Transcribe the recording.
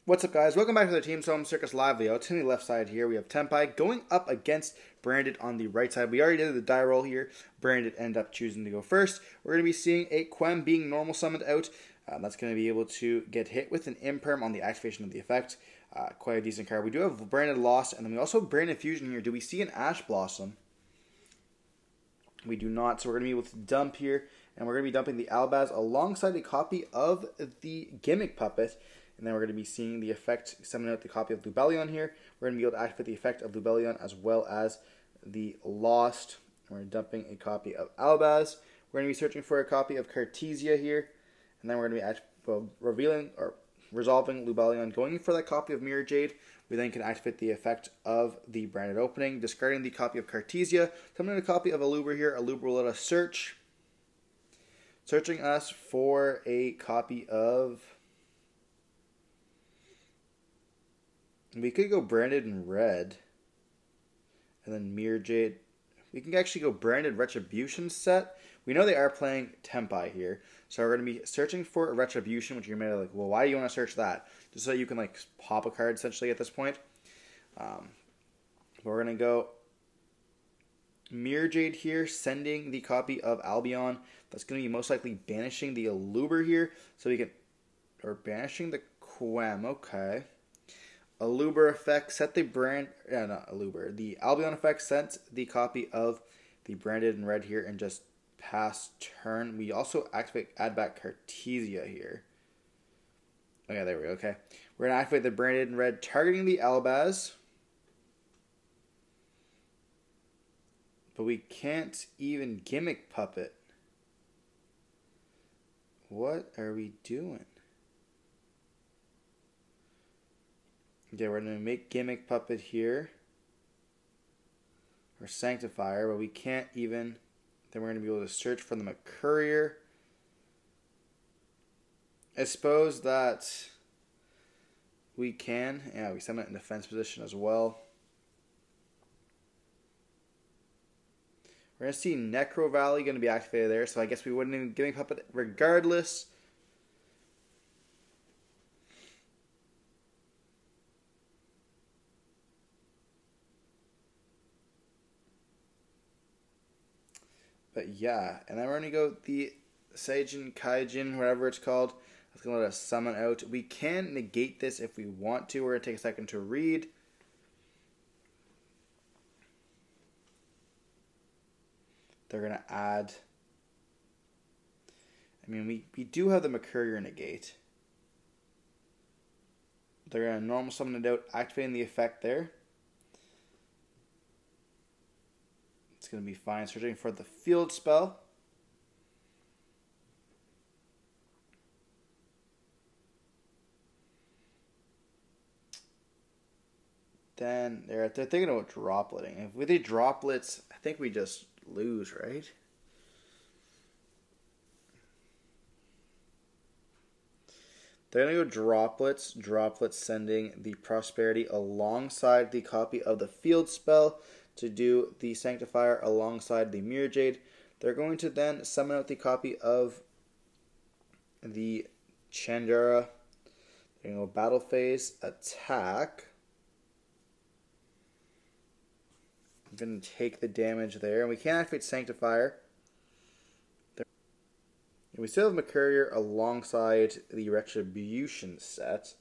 What's up, guys? Welcome back to the Team Solemn Circus live video. To the left side here, we have Tenpai going up against Branded on the right side. We already did the die roll here. Branded ended up choosing to go first. We're going to be seeing a Quem being normal summoned out. That's going to be able to get hit with an Imperm on the activation of the effect. Quite a decent card. We do have Branded Lost, and then we also have Branded Fusion here. Do we see an Ash Blossom? We do not, so we're going to be able to dump here, and we're going to be dumping the Albaz alongside a copy of the Gimmick Puppet. And then we're going to be seeing the effect, summon out the copy of Lubellion here. We're going to be able to activate the effect of Lubellion as well as the Lost. We're dumping a copy of Albaz. We're going to be searching for a copy of Cartesia here. And then we're going to be revealing or resolving Lubellion, going for that copy of Mirror Jade. We then can activate the effect of the Branded Opening, discarding the copy of Cartesia, summoning a copy of Aluber here. Aluber will let us search. Searching us for a copy of... We could go Branded in red. And then Mirror Jade. We can actually go Branded Retribution set. We know they are playing Tenpai here. So we're going to be searching for a Retribution, which you're maybe like, well, why do you want to search that? Just so you can like pop a card essentially at this point. But we're going to go Mirror Jade here, sending the copy of Albion. That's going to be most likely banishing the Aluber here. So we can, or banishing the Quem, okay. Aluber effect, set the not Aluber. The Albion effect sent the copy of the Branded in red here and just pass turn. We also add back Cartesia here. Oh yeah, there we go, okay. We're going to activate the Branded in red, targeting the Albaz. But we can't even Gimmick Puppet. What are we doing? Okay, we're going to make Gimmick Puppet here. Or Sanctifier, but we can't even... Then we're going to be able to search for them at Courier. I suppose that we can. Yeah, we summon it in defense position as well. We're going to see Necro Valley going to be activated there, so I guess we wouldn't even Gimmick Puppet regardless. But yeah, and then we're going to go the Seijin, Kaijin, whatever it's called. That's going to let us summon out. We can negate this if we want to. We're going to take a second to read. They're going to add... I mean, we do have the Mercurier negate. They're going to normal summon it out, activating the effect there. It's going to be fine. Searching for the field spell. Then they're thinking about dropletting. If we do droplets, I think we just lose, right? They're going to go droplets. Droplets sending the Prosperity alongside the copy of the field spell to do the Sanctifier alongside the Mirror Jade. They're going to then summon out the copy of the Chandra. They're going to go Battle Phase, Attack. I'm going to take the damage there. And we can't activate Sanctifier. And we still have Mercurier alongside the Retribution set.